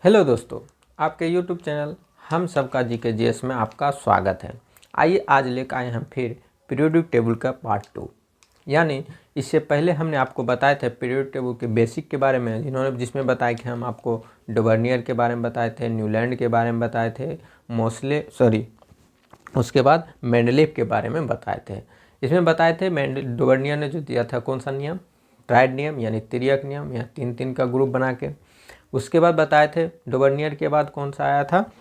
Hello दोस्तों, आपके YouTube channel हम सबका जीके जीएस में आपका स्वागत है। आइए आज लेकर आए हम फिर पीरियोडिक टेबल का पार्ट 2। यानी इससे पहले हमने आपको बताए थे पीरियोडिक टेबल के बेसिक के बारे में, जिसमें बताया कि हम आपको डोवर्नियर के बारे में बताए थे, न्यूलैंड के बारे में बताए थे, उसके बाद मेंडलीफ के बारे में बताए थे। इसमें बताए थे डोवर्नियर ने जो दिया था कौन सा नियम, ट्राइड नियम यानी तिर्यक नियम या 3-3 का ग्रुप बना के। उसके बाद बताए थे डोवर्नियर के बाद कौन सा आया था,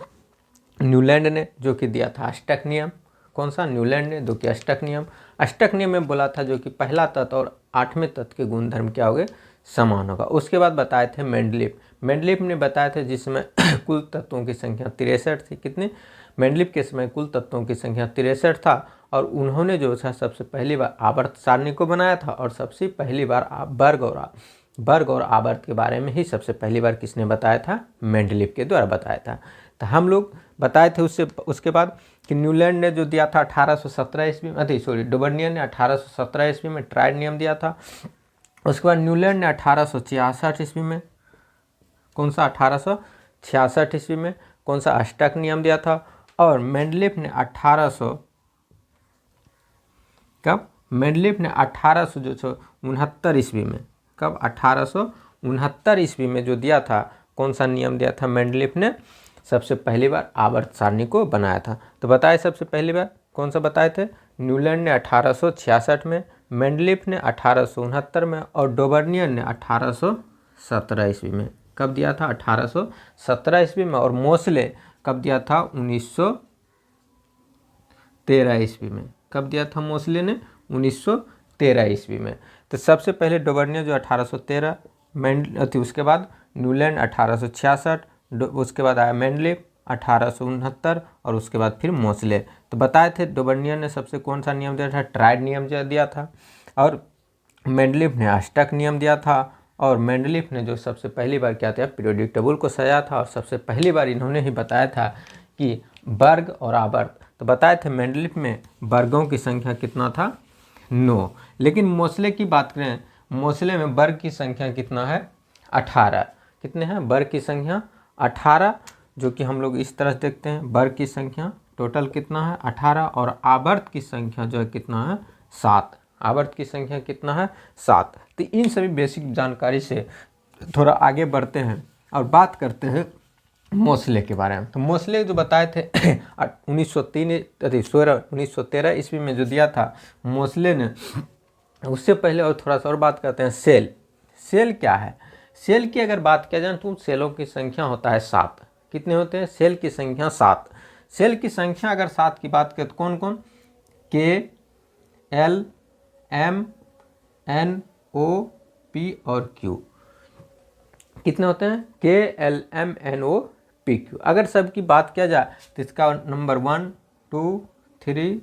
न्यूलैंड ने, जो कि दिया था अष्टक नियम। कौन सा, न्यूलैंड ने, जो कि अष्टक नियम। अष्टक नियम में बोला था जो कि पहला तत्व और 8वें तत्व के गुणधर्म क्या हो गए, समान होगा। उसके बाद बताए थे मेंडलीफ। मेंडलीफ ने बताया था जिसमें कुल तत्वों की संख्या 63 थी। कितनी, मेंडलीफ के समय कुल तत्वों की संख्या 63 था। और उन्होंने जो था सबसे पहली बार आवर्त सारणी को बनाया था और सबसे पहली बार वर्ग और आवर्त के बारे में ही सबसे पहली बार किसने बताया था, मेंडलीफ के द्वारा बताया था। तो हम लोग बताए थे उसके बाद कि न्यूलैंड ने जो दिया था 1817 ईस्वी में, डोवर्नियर ने 1817 ईस्वी में ट्राइड नियम दिया था। उसके बाद न्यूलैंड ने 1866 ईस्वी में, कौन सा, 1866 ईस्वी में कौन सा, अष्टक नियम दिया था। और मेंडलीफ ने 1869 ईस्वी में, कब, 1869 ईस्वी में जो दिया था, कौन सा नियम दिया था, मेंडलीफ ने सबसे पहली बार आवर्त सारणी को बनाया था। तो बताए सबसे पहली बार कौन सा बताए थे, न्यूलैंड ने 1866 में, मेंडलीफ ने 1869 में और डोवर्नियर ने 1817 ईस्वी में। कब दिया था, 1817 ईस्वी में। और मोसले कब दिया था, 1913 ईस्वी में। कब दिया था मोसले ने, 1913 ईस्वी में। तो सबसे पहले डोवर्नियर जो 1813, उसके बाद न्यूलैंड 1866, उसके बाद आया मेंडलीफ 1869 और उसके बाद फिर मोसले। तो बताए थे डोवर्नियर ने सबसे कौन सा नियम दिया था, ट्राइड नियम दिया था। और मेंडलीफ ने अष्टक नियम दिया था। और मेंडलीफ ने जो सबसे पहली बार क्या था, पीरियोडिक टेबल को सजाया था। और सबसे पहली बार इन्होंने ही बताया था कि वर्ग और आवर्त। तो बताए थे मेंडलीफ में वर्गों की संख्या कितना था, 9। लेकिन मोसले की बात करें, मोसले में वर्ग की संख्या कितना है, 18। कितने हैं वर्ग की संख्या, 18, जो कि हम लोग इस तरह से देखते हैं। वर्ग की संख्या टोटल कितना है, 18। और आवर्त की संख्या जो है कितना है, 7। आवर्त की संख्या कितना है, 7। तो इन सभी बेसिक जानकारी से थोड़ा आगे बढ़ते हैं और बात करते हैं मोसले के बारे में। तो मोसले जो बताए थे 1913 ईस्वी में जो दिया था मोसले ने। उससे पहले और थोड़ा सा और बात करते हैं सेल। सेल क्या है, सेल की अगर बात किया जाए तो सेलों की संख्या होता है 7। कितने होते हैं, सेल की संख्या 7। सेल की संख्या अगर 7 की बात करें तो कौन कौन, के, एल, एम, एन, ओ, पी और क्यू। कितने होते हैं, के, एल, एम, एन, ओ, पी, क्यू। अगर सबकी बात किया जाए तो इसका नंबर 1, 2, 3,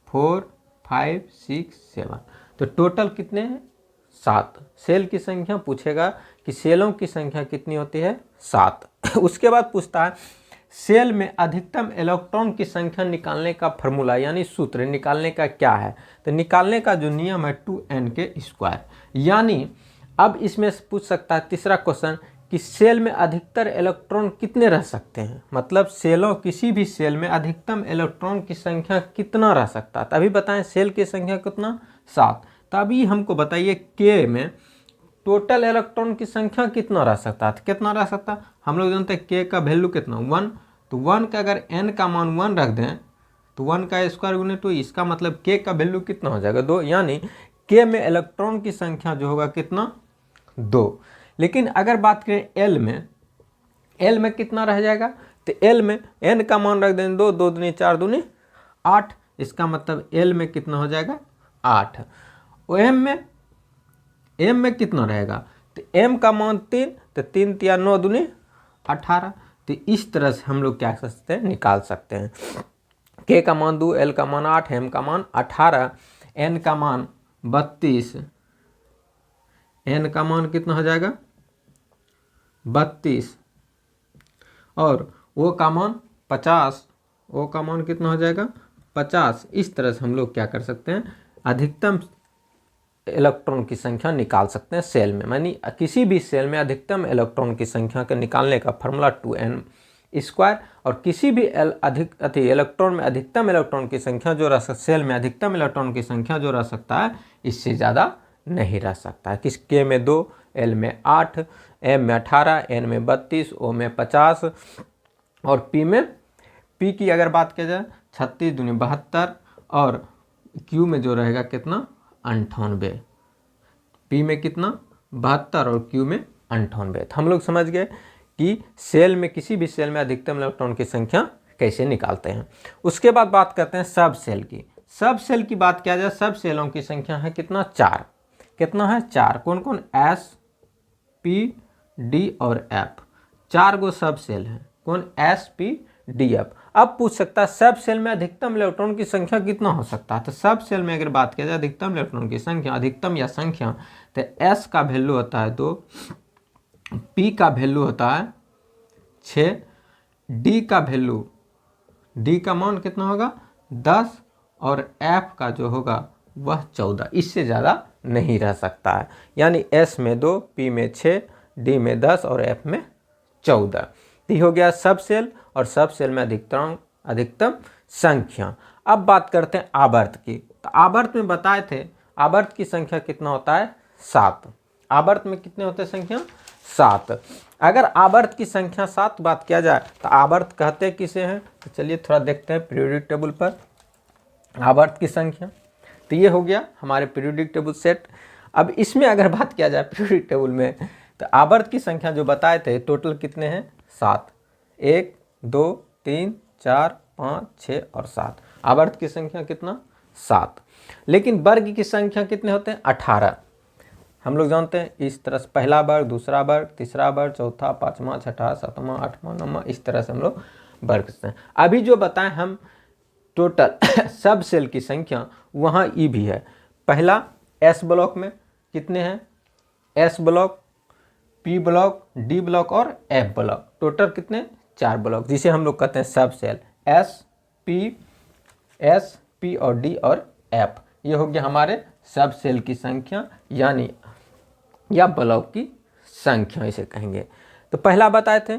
4, 5, 6, 7। तो टोटल कितने हैं, 7। सेल की संख्या पूछेगा कि सेलों की संख्या कितनी होती है, 7। उसके बाद पूछता है सेल में अधिकतम इलेक्ट्रॉन की संख्या निकालने का फॉर्मूला यानी सूत्र निकालने का क्या है। तो निकालने का जो नियम है 2n²। यानी अब इसमें पूछ सकता है तीसरा क्वेश्चन कि सेल में अधिकतर इलेक्ट्रॉन कितने रह सकते हैं, मतलब किसी भी सेल में अधिकतम इलेक्ट्रॉन की संख्या कितना रह सकता है। तभी बताएं सेल की संख्या कितना, 7। तभी हमको बताइए के में टोटल इलेक्ट्रॉन की संख्या कितना रह सकता है। कितना रह सकता है, हम लोग जानते हैं के का वैल्यू कितना, 1। तो 1 का अगर n का मान 1 रख दें तो 1 का स्क्वायर गुने 2, इसका मतलब के का वैल्यू कितना हो जाएगा, 2। यानी के में इलेक्ट्रॉन की संख्या जो होगा कितना, 2। लेकिन अगर बात करें एल में कितना रह जाएगा, तो एल में n का मान रख दें 2, 2 दूनी 4 दूनी 8। इसका मतलब एल में कितना हो जाएगा, 8। और एम में कितना रहेगा, तो एम का मान 3, तो 3 तिया 9 दूनी 18। तो इस तरह से हम लोग क्या कर सकते हैं, निकाल सकते हैं। के का मान 2, एल का मान 8, एम का मान 18, एन का मान 32, एन का मान कितना हो जाएगा, 32, और ओ का मान 50, ओ का मान कितना हो जाएगा, 50। इस तरह से हम लोग क्या कर सकते हैं, अधिकतम इलेक्ट्रॉन की संख्या निकाल सकते हैं सेल में। यानी किसी भी सेल में अधिकतम इलेक्ट्रॉन की संख्या के निकालने का फार्मूला 2n स्क्वायर, और किसी भी इलेक्ट्रॉन में अधिकतम इलेक्ट्रॉन की संख्या जो रह सकता, सेल में अधिकतम इलेक्ट्रॉन की संख्या जो रह सकता है इससे ज़्यादा नहीं रह सकता है। किस के में 2, एल में 8, एम में 18, एन में 32, ओ में 50 और पी की अगर बात किया जाए 36 दूनी 72 और क्यू में जो रहेगा कितना 98। पी में कितना 72 और क्यू में 98। तो हम लोग समझ गए कि सेल में, किसी भी सेल में अधिकतम इलेक्ट्रॉन की संख्या कैसे निकालते हैं। उसके बाद बात करते हैं सब सेल की। सब सेल की बात किया जाए, सब सेलों की संख्या है कितना 4। कितना है 4। कौन कौन, एस, पी, डी और एफ। 4 गो सब सेल हैं। कौन, एस, पी, डी, एफ। अब पूछ सकता है सब सेल में अधिकतम इलेक्ट्रॉन की संख्या कितना हो सकता है। तो सब सेल में अगर बात किया जाए अधिकतम इलेक्ट्रॉन की संख्या, अधिकतम या संख्या, तो एस का वैल्यू होता है 2, पी का वैल्यू होता है 6, डी का वैल्यू, डी का मान कितना होगा 10 और एफ का जो होगा वह 14। इससे ज़्यादा नहीं रह सकता है। यानी एस में 2, पी में 6, डी में 10 और एफ में 14। ये हो गया सब सेल और सब सेल में अधिकतम संख्या। अब बात करते हैं आवर्त की। तो आवर्त में बताए थे आवर्त की संख्या कितना होता है 7। आवर्त में कितने होते हैं संख्या 7। अगर आवर्त की संख्या 7 बात किया जाए तो आवर्त कहते किसे हैं, तो चलिए थोड़ा देखते हैं पीरियोडिक टेबल पर आवर्त की संख्या। तो ये हो गया हमारे पीरियोडिक टेबल सेट। अब इसमें अगर बात किया जाए पीरियोडिक टेबल में, तो आवर्त की संख्या जो बताए थे टोटल कितने हैं 7। 1, 2, 3, 4, 5, 6 और 7। आवर्त की संख्या कितना 7। लेकिन वर्ग की संख्या कितने होते हैं 18। हम लोग जानते हैं इस तरह से पहला वर्ग, दूसरा वर्ग, तीसरा वर्ग, चौथा, पाँचवा, छठा, सातवां, आठवां, नौवां, इस तरह से हम लोग वर्ग करते हैं। अभी जो बताएं हम टोटल सब सेल की संख्या, वहाँ ई भी है। पहला एस ब्लॉक में कितने हैं, S block, P block, D block और एफ ब्लॉक। टोटल कितने 4 ब्लॉक, जिसे हम लोग कहते हैं सब सेल। एस, पी और डी और एफ, ये हो गया हमारे सब सेल की संख्या, यानी या ब्लॉक की संख्या इसे कहेंगे। तो पहला बताए थे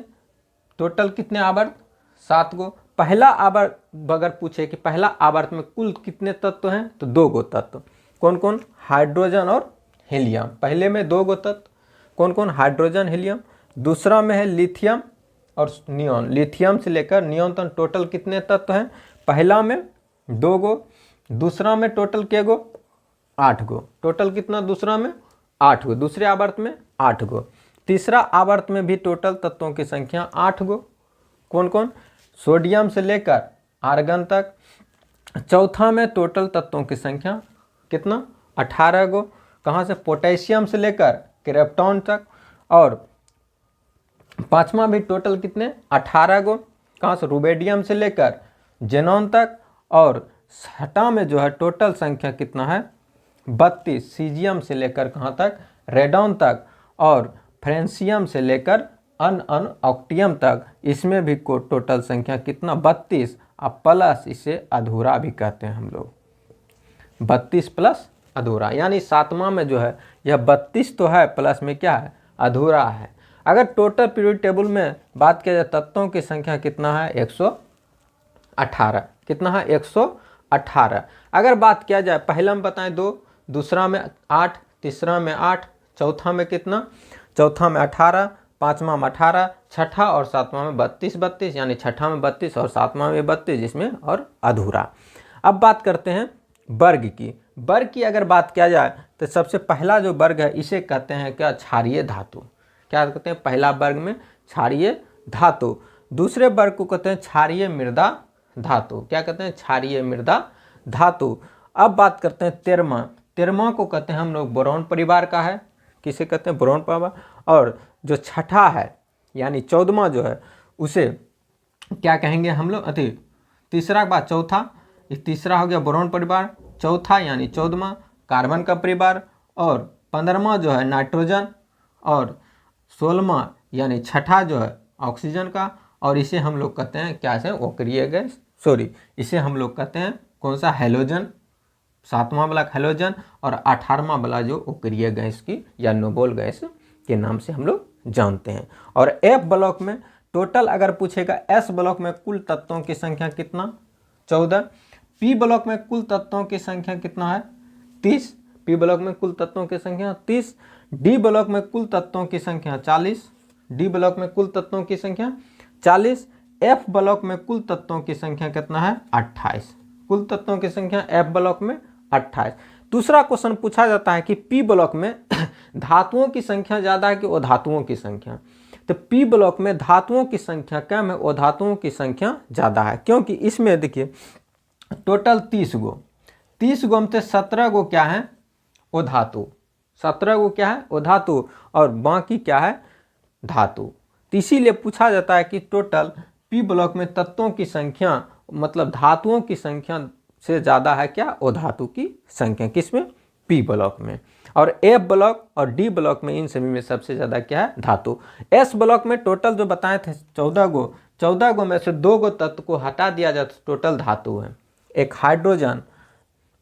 टोटल कितने आवर्त 7 गो। पहला आवर्त अगर पूछे कि पहला आवर्त में कुल कितने तत्व हैं, तो 2 गो तत्व। कौन कौन, हाइड्रोजन और हीलियम। पहले में 2 गो तत्व, कौन कौन, हाइड्रोजन, हीलियम। दूसरा में है लिथियम और नियॉन। लिथियम से लेकर नियॉन तक टोटल कितने तत्व हैं, पहला में 2 गो, दूसरा में टोटल के गो 8 गो। टोटल कितना दूसरा में 8 गो, दूसरे आवर्त में 8 गो। तीसरा आवर्त में भी टोटल तत्वों की संख्या 8 गो। कौन कौन, सोडियम से लेकर आर्गन तक। चौथा में टोटल तत्वों की संख्या कितना 18 गो। कहाँ से, पोटेशियम से लेकर क्रिप्टॉन तक। और पांचवा भी टोटल कितने 18 गो। कहाँ से, रुबेडियम से लेकर जेनॉन तक। और छठा में जो है टोटल संख्या कितना है 32, सीजियम से लेकर कहाँ तक, रेडॉन तक। और फ्रेंसियम से लेकर ऑक्टियम तक। इसमें भी को टोटल संख्या कितना 32, अब प्लस इसे अधूरा भी कहते हैं हम लोग, 32 प्लस अधूरा। यानी 7वां में जो है यह 32 तो है, प्लस में क्या है अधूरा है। अगर टोटल पीरियड टेबल में बात किया जाए तत्वों की संख्या कितना है 118। कितना है 118। अगर बात किया जाए पहला में बताएं 2, दूसरा में 8, तीसरा में 8, चौथा में कितना, चौथा में 18, पांचवा में 18, छठा और सातवां में 32, यानी छठा में 32 और सातवां में 32, जिसमें और अधूरा। अब बात करते हैं वर्ग की। वर्ग की अगर बात किया जाए तो सबसे पहला जो वर्ग है इसे कहते हैं क्या, क्षारीय धातु। क्या कहते हैं, पहला वर्ग में क्षारीय धातु। दूसरे वर्ग को कहते हैं क्षारीय मृदा धातु। क्या कहते हैं, क्षारीय मृदा धातु। अब बात करते हैं तेरमा। तेरमा को कहते हैं हम लोग बोरॉन परिवार का है। किसे कहते हैं, बोरॉन परिवार। और जो छठा है यानी 14वां जो है उसे क्या कहेंगे हम लोग, तीसरा के बाद चौथा, तीसरा हो गया बोरॉन परिवार, चौथा यानी 14वां कार्बन का परिवार, और 15वां जो है नाइट्रोजन, और 16वां यानी छठा जो है ऑक्सीजन का। और इसे हम लोग कहते हैं क्या से, अक्रिय गैस, इसे हम लोग कहते हैं कौन सा, हैलोजन 7वां वाला हैलोजन और 18वां वाला जो अक्रिय गैस की या नोबल गैस के नाम से हम लोग जानते हैं। और एफ ब्लॉक में टोटल अगर पूछेगा, एस ब्लॉक में कुल तत्वों की संख्या कितना, 14। पी ब्लॉक में कुल तत्वों की संख्या कितना है, 30। पी ब्लॉक में कुल तत्वों की संख्या 30। डी ब्लॉक में कुल तत्वों की संख्या 40। डी ब्लॉक में कुल तत्वों की संख्या 40। एफ ब्लॉक में कुल तत्वों की संख्या कितना है, 28। कुल तत्वों की संख्या एफ ब्लॉक में 28। दूसरा क्वेश्चन पूछा जाता है कि पी ब्लॉक में धातुओं की संख्या ज़्यादा है कि अधातुओं की संख्या। तो पी ब्लॉक में धातुओं की संख्या कम है, अधातुओं की संख्या ज़्यादा है, क्योंकि इसमें देखिए टोटल 30 गो, 30 गो में से 17 गो क्या है, अधातु, 17 गो क्या है, अधातु, और बाकी क्या है, धातु। तो इसीलिए पूछा जाता है कि टोटल पी ब्लॉक में तत्वों की संख्या मतलब धातुओं की संख्या से ज़्यादा है क्या, अधातु की संख्या, किसमें, पी ब्लॉक में। और एफ ब्लॉक और डी ब्लॉक में इन सभी में सबसे ज़्यादा क्या है, धातु। एस ब्लॉक में टोटल जो बताए थे 14 गो, 14 गो में से 2 गो तत्व को हटा दिया जाए तो टोटल धातु है, एक हाइड्रोजन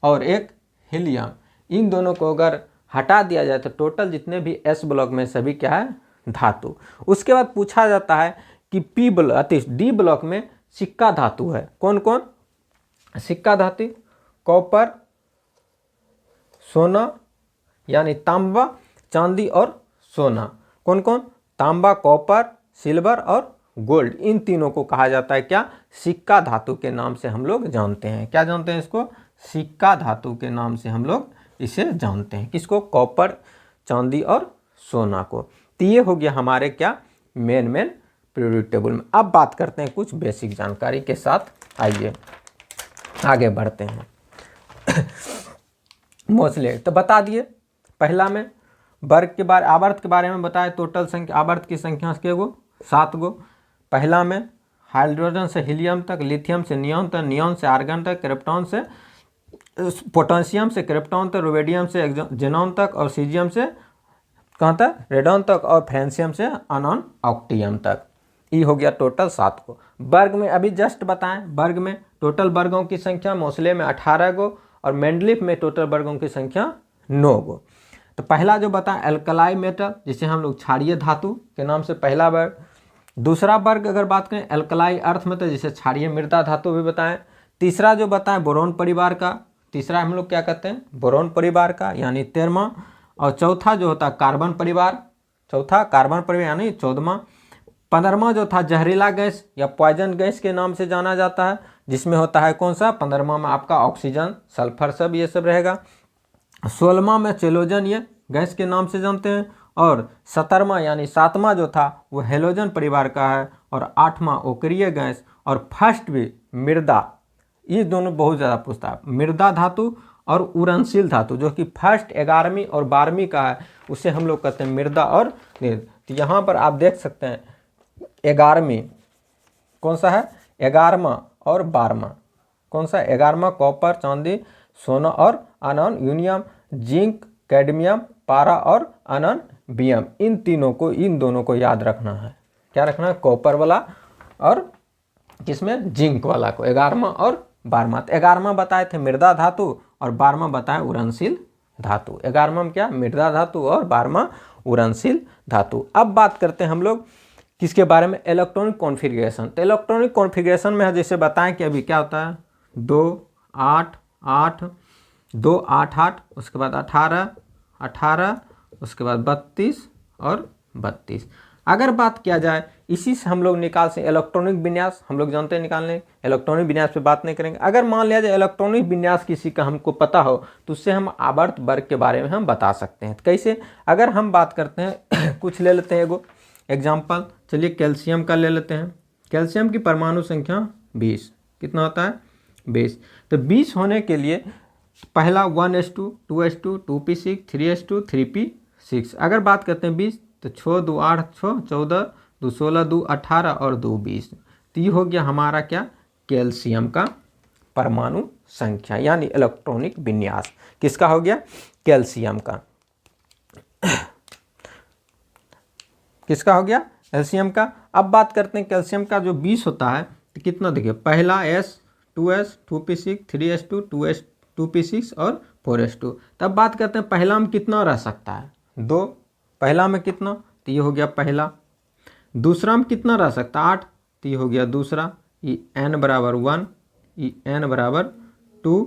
और एक हीलियम। इन दोनों को अगर हटा दिया जाए तो टोटल जितने भी एस ब्लॉक में सभी क्या है, धातु। उसके बाद पूछा जाता है कि पी ब्लॉक डी ब्लॉक में सिक्का धातु है, कौन कौन, सिक्का धातु, कॉपर, सोना यानी तांबा, चांदी और सोना, कौन कौन, तांबा, कॉपर, सिल्वर और गोल्ड। इन तीनों को कहा जाता है क्या, सिक्का धातु के नाम से हम लोग जानते हैं। क्या जानते हैं इसको, सिक्का धातु के नाम से हम लोग इसे जानते हैं। किसको, कॉपर, चांदी और सोना को। तो ये हो गया हमारे क्या, मेन पीरियोडिक टेबल में। अब बात करते हैं कुछ बेसिक जानकारी के साथ, आइए आगे बढ़ते हैं। मोस्टली तो बता दिए, पहला में वर्ग के बारे, आवर्त के बारे में बताए, टोटल संख्या आवर्त की संख्या के गो 7 गो। पहला में हाइड्रोजन से हीलियम तक, लिथियम से नियॉन तक, नियॉन से आर्गन तक, क्रिप्टॉन से पोटेशियम से क्रिप्टॉन तक, रुबिडियम से जेनॉन तक, और सीजियम से कहाँ तक, रेडॉन तक, और फ्रांसियम से अनॉन ऑक्टियम तक। ये हो गया टोटल 7 को। वर्ग में अभी जस्ट बताएं, वर्ग में टोटल वर्गों की संख्या मोस्ले में 18 गो और मेंडलीफ में टोटल वर्गों की संख्या 9 गो। तो पहला जो बताएं एल्कलाई मेटल, जिसे हम लोग क्षारीय धातु के नाम से पहला वर्ग। दूसरा वर्ग अगर बात करें एल्कलाई अर्थ मेटल, जिसे क्षारीय मृदा धातु भी बताएं। तीसरा जो बताएं बोरोन परिवार का, तीसरा हम लोग क्या कहते हैं, बोरोन परिवार का यानी 13वां। और चौथा जो होता है कार्बन परिवार, चौथा कार्बन परिवार यानी 14वां। 15वां जो था जहरीला गैस या पॉइजन गैस के नाम से जाना जाता है, जिसमें होता है कौन सा, 15वां में आपका ऑक्सीजन, सल्फर सब ये सब रहेगा। 16वां में चेलोजन ये गैस के नाम से जानते हैं। और 17वां यानी 7वां जो था वो हेलोजन परिवार का है। और 8वां अक्रिय गैस। और फर्स्ट भी मृदा, ये दोनों बहुत ज़्यादा पूछता है, मृदा धातु और उड़नशील धातु, जो कि फर्स्ट 11वीं और 12वीं का है, उसे हम लोग कहते हैं मृदा और तो यहाँ पर आप देख सकते हैं 11वीं कौन सा है, 11वां और 12वां कौन सा, 11वां कॉपर, चांदी, सोना और अनॉन यूनियम, जिंक, कैडमियम, पारा और अनॉन बियम। इन तीनों को, इन दोनों को याद रखना है। क्या रखना है, कॉपर वाला और किसमें, जिंक वाला को, 11वां और 12वां। तो 11वां बताए थे मृदा धातु और 12वां बताए उड़नशील धातु। 11वां में क्या, मृदा धातु और 12वां उड़नशील धातु। अब बात करते हैं हम लोग किसके बारे में, इलेक्ट्रॉनिक कॉन्फ़िगरेशन। तो इलेक्ट्रॉनिक कॉन्फ़िगरेशन में जैसे बताएं कि अभी क्या होता है, 2 8 8 2 8 8, उसके बाद 18 18, उसके बाद 32 और 32। अगर बात किया जाए इसी से हम लोग निकाल से इलेक्ट्रॉनिक विन्यास, हम लोग जानते हैं निकालने, इलेक्ट्रॉनिक विन्यास पे बात नहीं करेंगे। अगर मान लिया जाए इलेक्ट्रॉनिक विन्यास किसी का हमको पता हो तो उससे हम आवर्त वर्ग के बारे में हम बता सकते हैं। कैसे, अगर हम बात करते हैं कुछ ले लेते हैं एगो एग्जाम्पल, चलिए कैल्शियम का ले लेते हैं। कैल्शियम की परमाणु संख्या 20, कितना होता है, 20। तो 20 होने के लिए पहला 1s2 2s2 2p6 3s2 3p6। अगर बात करते हैं 20 तो 6 2 8 6 14 2 16 2 18 और 2 20। तो ये हो गया हमारा क्या, कैल्शियम का परमाणु संख्या यानी इलेक्ट्रॉनिक विन्यास। किसका हो गया, कैल्शियम का। किसका हो गया, कैल्शियम का। अब बात करते हैं कैल्शियम का जो 20 होता है तो कितना, देखिए पहला S 2s 2p6 3s2 2s 2p6 और 4s2। तब बात करते हैं पहला में कितना रह सकता है, 2। पहला में कितना, तो ये हो गया पहला। दूसरा में कितना रह सकता है, 8, तो ये हो गया दूसरा। ये n बराबर 1, ये n बराबर 2।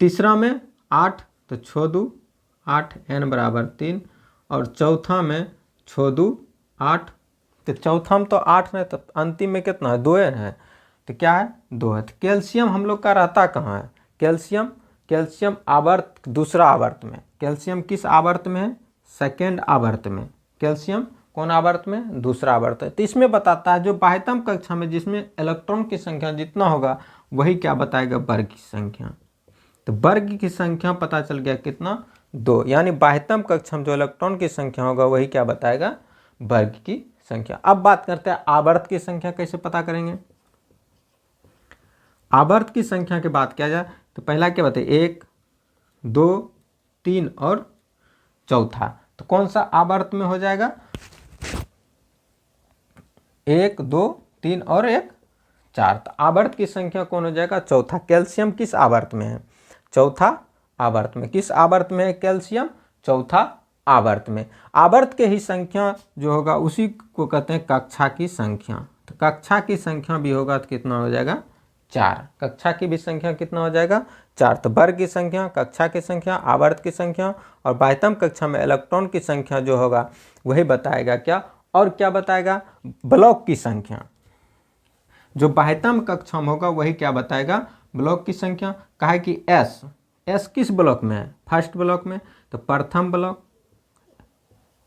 तीसरा में 8, तो 6 2 8, n बराबर 3। और चौथा में 6 2 8, तो चौथा में तो 8 है, तो अंतिम में कितना है, 2 है, तो क्या है, 2 है। तो कैल्शियम हम लोग का रहता कहाँ है, कैल्शियम आवर्त, दूसरा आवर्त में। कैल्शियम किस आवर्त में है, सेकेंड आवर्त में। कैल्शियम कौन आवर्त में, दूसरा आवर्त है। तो इसमें बताता है जो बाह्यतम कक्षा में जिसमें इलेक्ट्रॉन की संख्या जितना होगा वही क्या बताएगा, वर्ग की संख्या। तो वर्ग की संख्या पता चल गया कितना, 2। यानी बाह्यतम कक्षा में जो इलेक्ट्रॉन की संख्या होगा वही क्या बताएगा, वर्ग की संख्या। अब बात करते हैं आवर्त की संख्या कैसे पता करेंगे। आवर्त की संख्या की बात किया जाए तो पहला क्या बताए, 1 2 3 और चौथा। तो कौन सा आवर्त में हो जाएगा, 1 2 3 और 1 4। तो आवर्त की संख्या कौन हो जाएगा, चौथा। कैल्शियम किस आवर्त में है, चौथा आवर्त में। किस आवर्त में है कैल्शियम, चौथा आवर्त में। आवर्त के ही संख्या जो होगा उसी को कहते हैं कक्षा की संख्या। तो कक्षा की संख्या भी होगा तो कितना हो जाएगा, 4। कक्षा की भी संख्या कितना हो जाएगा, 4। तो वर्ग की संख्या, कक्षा की संख्या, आवर्त की संख्या और बाह्यतम कक्षा में इलेक्ट्रॉन की संख्या जो होगा वही बताएगा क्या, और क्या बताएगा, ब्लॉक की संख्या। जो बाह्यतम कक्षा में होगा वही क्या बताएगा, ब्लॉक की संख्या। कहा कि एस किस ब्लॉक में है, फर्स्ट ब्लॉक में। तो प्रथम ब्लॉक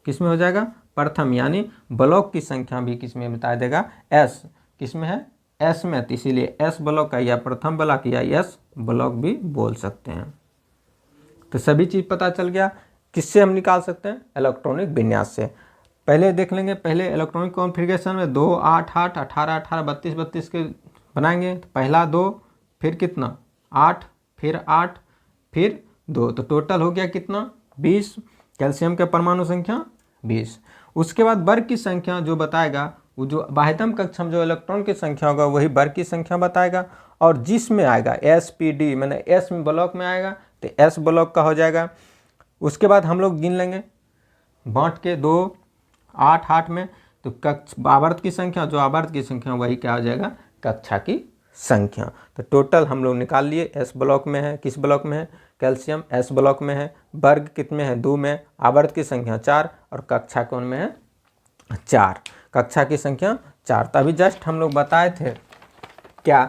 किस में हो जाएगा, प्रथम। यानी ब्लॉक की संख्या भी किस में बता देगा, एस किस में है, एस में। तो इसीलिए एस ब्लॉक का या प्रथम ब्लॉक या एस ब्लॉक भी बोल सकते हैं। तो सभी चीज पता चल गया। किससे हम निकाल सकते हैं, इलेक्ट्रॉनिक विन्यास से। पहले देख लेंगे, पहले इलेक्ट्रॉनिक कॉन्फ़िगरेशन में 2 8 8 18 18 32 32 के बनाएंगे। तो पहला 2, फिर कितना 8, फिर 8, फिर 2। तो टोटल हो गया कितना, 20। कैल्शियम के परमाणु संख्या 20। उसके बाद वर्ग की संख्या जो बताएगा, वो जो बाह्यतम कक्षा में जो इलेक्ट्रॉन की संख्या होगा वही वर्ग की संख्या बताएगा। और जिसमें आएगा SPD मैंने एस में ब्लॉक में आएगा तो एस ब्लॉक का हो जाएगा। उसके बाद हम लोग गिन लेंगे बाँट के 2 8 8 में। तो आवर्त की संख्या, जो आवर्त की संख्या वही क्या हो जाएगा, कक्षा की संख्या। तो टोटल हम लोग निकाल लिए, एस ब्लॉक में है, किस ब्लॉक में है, कैल्शियम एस ब्लॉक में है, वर्ग कितने है, 2 में, आवर्त की संख्या 4 और कक्षा कौन में है, 4। कक्षा की संख्या 4। तभी जस्ट हम लोग बताए थे क्या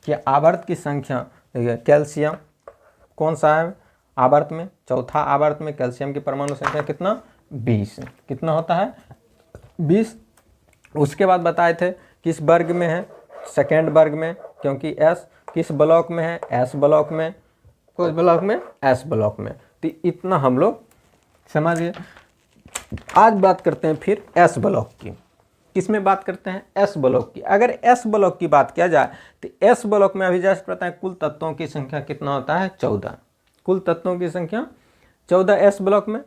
कि आवर्त की संख्या, कैल्शियम कौन सा है आवर्त में, चौथा आवर्त में। कैल्शियम की परमाणु संख्या कितना, 20। कितना होता है, 20। उसके बाद बताए थे किस वर्ग में है, सेकेंड वर्ग में, क्योंकि एस किस ब्लॉक में है, एस ब्लॉक में। किस ब्लॉक में, एस ब्लॉक में। तो इतना हम लोग समझिए। आज बात करते हैं फिर एस ब्लॉक की। किस में बात करते हैं, एस ब्लॉक की। अगर एस ब्लॉक की बात किया जाए तो एस ब्लॉक में अभी जस्ट पता है कुल तत्वों की संख्या कितना होता है, 14। कुल तत्वों की संख्या 14 एस ब्लॉक में।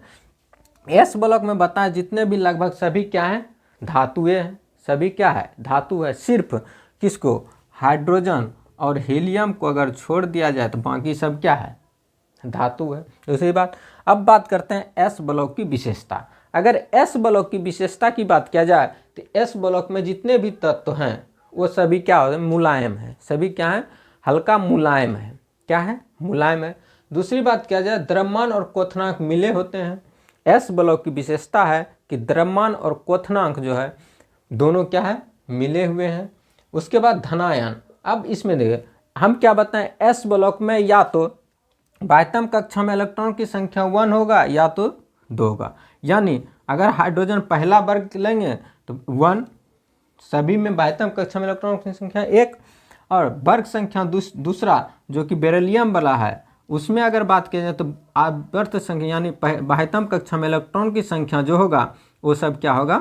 एस ब्लॉक में बताएं जितने भी लगभग सभी क्या हैं, धातुएं हैं। सभी क्या है, धातु है। सिर्फ किसको, हाइड्रोजन और हीलियम को अगर छोड़ दिया जाए तो बाकी सब क्या है, धातु है। दूसरी बात, अब बात करते हैं एस ब्लॉक की विशेषता। अगर एस ब्लॉक की विशेषता की बात किया जाए तो एस ब्लॉक में जितने भी तत्व हैं वो सभी क्या होते हैं, मुलायम है। सभी क्या है, हल्का मुलायम है। क्या है, मुलायम है। दूसरी बात किया जाए, द्रव्यमान और क्वथनांक मिले होते हैं। एस ब्लॉक की विशेषता है कि द्रव्यमान और क्वथनांक जो है दोनों क्या है, मिले हुए हैं। उसके बाद धनायन। अब इसमें देखिए हम क्या बताएं, एस ब्लॉक में या तो बाह्यतम कक्षा में इलेक्ट्रॉन की संख्या 1 होगा या तो 2 होगा। यानी अगर हाइड्रोजन पहला वर्ग लेंगे तो 1, सभी में बाह्यतम कक्षा में इलेक्ट्रॉन की संख्या 1। और वर्ग संख्या दूसरा जो कि बेरिलियम वाला है उसमें अगर बात की जाए तो आवर्त संख्या यानी बाह्यतम कक्षा में इलेक्ट्रॉन की संख्या जो होगा वो सब क्या होगा,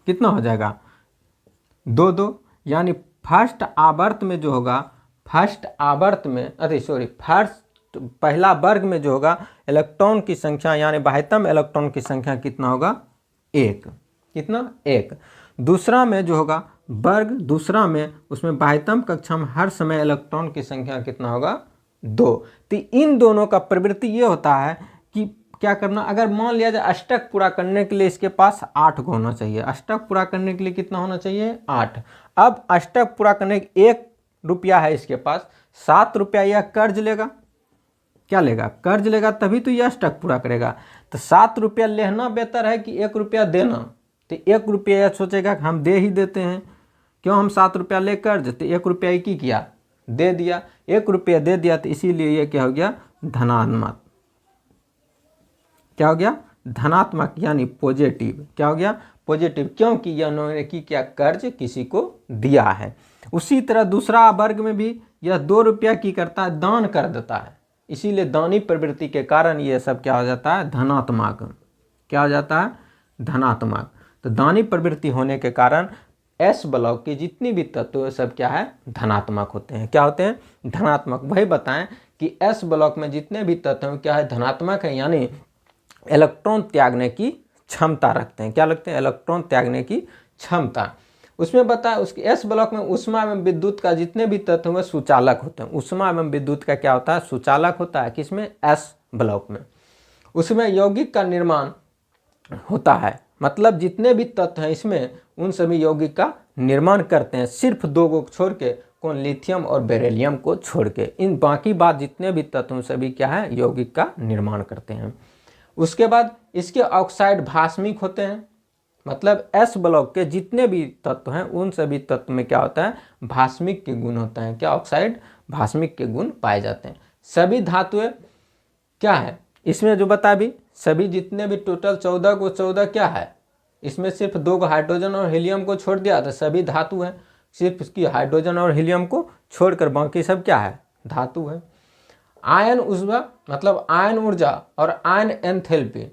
कितना हो जाएगा, 2 2। यानी फर्स्ट आवर्त में जो होगा, फर्स्ट आवर्त में फर्स्ट पहला वर्ग में जो होगा इलेक्ट्रॉन की संख्या यानी बाह्यतम इलेक्ट्रॉन की संख्या कितना होगा, 1। कितना 1। दूसरा में जो होगा वर्ग, दूसरा में उसमें बाह्यतम कक्षा में हर समय इलेक्ट्रॉन की संख्या कितना होगा 2। तो इन दोनों का प्रवृत्ति ये होता है कि क्या करना, अगर मान लिया जाए अष्टक पूरा करने के लिए इसके पास 8 को होना चाहिए। अष्टक पूरा करने के लिए कितना होना चाहिए 8। अब अष्टक पूरा करने के 1 रुपया है इसके पास, 7 रुपया यह कर्ज लेगा, क्या लेगा कर्ज लेगा, तभी तो यह अष्टक पूरा करेगा। तो 7 रुपया लेना बेहतर है कि 1 रुपया देना। तो 1 रुपया यह सोचेगा कि हम दे ही देते हैं, क्यों हम 7 रुपया ले कर्ज, तो 1 रुपया ही की किया दे दिया, 1 रुपया दे दिया, तो इसीलिए ये क्या हो गया धनात्मक। क्या हो गया धनात्मक यानी पॉजिटिव। क्या हो गया पॉजिटिव, क्योंकि यह उन्होंने की क्या कर्ज किसी को दिया है। उसी तरह दूसरा वर्ग में भी यह 2 रुपया की करता है दान कर देता है, इसीलिए दानी प्रवृत्ति के कारण ये सब क्या हो जाता है धनात्मक। क्या हो जाता है धनात्मक। तो दानी प्रवृत्ति होने के कारण एस ब्लॉक के जितने भी तत्व सब क्या है धनात्मक होते हैं। क्या होते हैं धनात्मक। वही बताएं कि एस ब्लॉक में जितने भी तत्व हैं क्या है धनात्मक है, यानी इलेक्ट्रॉन त्यागने की क्षमता रखते हैं। क्या रखते हैं इलेक्ट्रॉन त्यागने की क्षमता। उसमें बताया उसके एस ब्लॉक में ऊष्मा एवं विद्युत का जितने भी तत्व हैं सुचालक होते हैं। ऊष्मा एवं विद्युत का क्या होता है सुचालक होता है, किसमें एस ब्लॉक में। उसमें यौगिक का निर्माण होता है, मतलब जितने भी तत्व हैं इसमें उन सभी यौगिक का निर्माण करते हैं, सिर्फ 2 को छोड़ के, कौन लिथियम और बेरिलियम को छोड़ के। इन बाकी बात जितने भी तत्व सभी क्या है यौगिक का निर्माण करते हैं। उसके बाद इसके ऑक्साइड भास्मिक होते हैं, मतलब एस ब्लॉक के जितने भी तत्व हैं उन सभी तत्व में क्या होता है भास्मिक के गुण होता है। क्या ऑक्साइड भास्मिक के गुण पाए जाते हैं। सभी धातुएं क्या है इसमें जो बता भी सभी जितने भी टोटल 14 को 14 क्या है, इसमें सिर्फ 2 को हाइड्रोजन और हीलियम को छोड़ दिया तो सभी धातु हैं। सिर्फ इसकी हाइड्रोजन और हीलियम को छोड़कर बाकी सब क्या है धातु है। आयन ऊर्जा मतलब आयन ऊर्जा और आयन एंथैल्पी,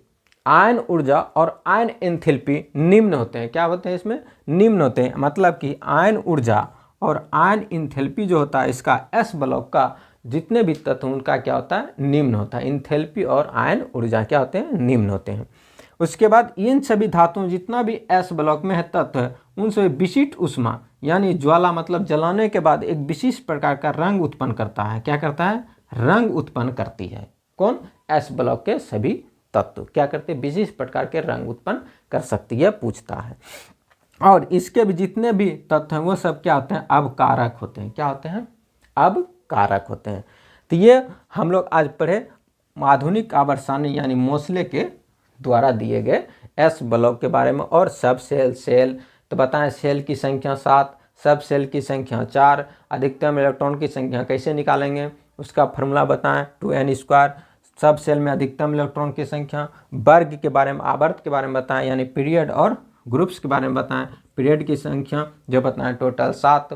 आयन ऊर्जा और आयन एंथैल्पी निम्न होते हैं। क्या होते हैं इसमें निम्न होते हैं, मतलब कि आयन ऊर्जा और आयन एंथैल्पी जो होता है इसका एस ब्लॉक का जितने भी तत्व उनका क्या होता है निम्न होता है। एंथैल्पी और आयन ऊर्जा क्या होते हैं निम्न होते हैं। उसके बाद इन सभी धातुओं जितना भी एस ब्लॉक में है तत्व है उन सभी विशिष्ट ऊष्मा यानी ज्वाला मतलब जलाने के बाद एक विशिष्ट प्रकार का रंग उत्पन्न करता है। क्या करता है रंग उत्पन्न करती है। कौन एस ब्लॉक के सभी तत्व क्या करते हैं विशिष्ट प्रकार के रंग उत्पन्न कर सकती है पूछता है। और इसके भी जितने भी तत्व हैं वो सब क्या होते हैं अवकारक होते हैं। क्या होते हैं अवकारक होते हैं। तो ये हम लोग आज पढ़े आधुनिक आवर्सानी यानी मोस्ले के द्वारा दिए गए एस ब्लॉक के बारे में। और सब सेल तो बताएं सेल की संख्या 7, सब सेल की संख्या 4, अधिकतम इलेक्ट्रॉन की संख्या कैसे निकालेंगे उसका फॉर्मूला बताएं 2n²। सब सेल में अधिकतम इलेक्ट्रॉन की संख्या, वर्ग के बारे में आवर्त के बारे में बताएं यानी पीरियड और ग्रुप्स के बारे में बताएं, पीरियड की संख्या जो बताएं टोटल 7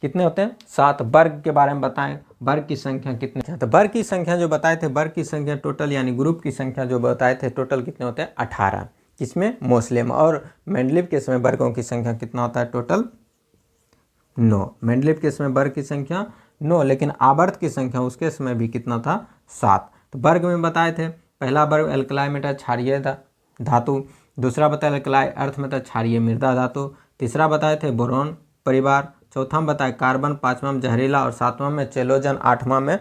कितने होते हैं 7, वर्ग के बारे में बताएं वर्ग की संख्या कितने। तो वर्ग की संख्या जो बताए थे वर्ग की संख्या टोटल यानी ग्रुप की संख्या जो बताए थे टोटल कितने होते हैं 18 किसमें मोस्ले में। और मेंडलीव के समय वर्गों की संख्या कितना होता है टोटल 9। मेंडलीव के समय वर्ग की संख्या 9, लेकिन आवर्त की संख्या उसके समय भी कितना था 7। तो वर्ग में बताए थे पहला वर्ग एल्कलाई मेटल क्षारीय धातु, दूसरा बताया एल्कलाई अर्थ मेटल क्षारीय मृदा धातु, तीसरा बताए थे बोरॉन परिवार, चौथा में बताया कार्बन, पांचवा में जहरीला और सातवां में चेलोजन, आठवां में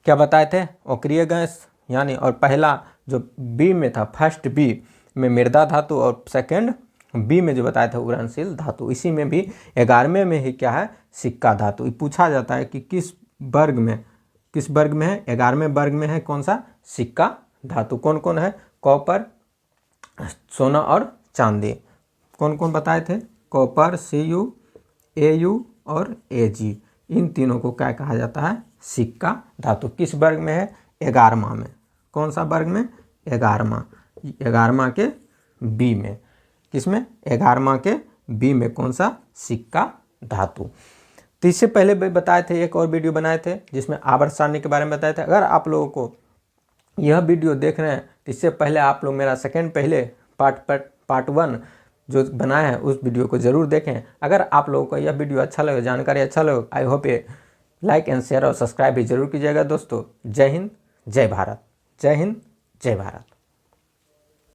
क्या बताए थे अक्रिय गैस यानी। और पहला जो बी में था फर्स्ट बी में मृदा धातु और सेकंड बी में जो बताया था उड़नशील धातु। इसी में भी 11वें में ही क्या है सिक्का धातु। ये पूछा जाता है कि किस वर्ग में है 11वें वर्ग में है कौन सा सिक्का धातु। कौन कौन है कॉपर, सोना और चांदी। कौन कौन बताए थे कॉपर, Cu, Au और Ag, इन तीनों को क्या कहा जाता है सिक्का धातु। किस वर्ग में है 11वां में। कौन सा वर्ग में 11वां के बी में। किसमें 11वां के बी में कौन सा सिक्का धातु। तो इससे पहले बताए थे एक और वीडियो बनाए थे जिसमें आवर्त सारणी के बारे में बताए थे। अगर आप लोगों को यह वीडियो देख रहे हैं तो इससे पहले आप लोग मेरा सेकंड पहले पार्ट 1 जो बनाया है उस वीडियो को ज़रूर देखें। अगर आप लोगों को यह वीडियो अच्छा लगे जानकारी अच्छा लगे आई होप ये लाइक एंड शेयर और सब्सक्राइब भी जरूर कीजिएगा दोस्तों। जय हिंद जय भारत। जय हिंद जय भारत।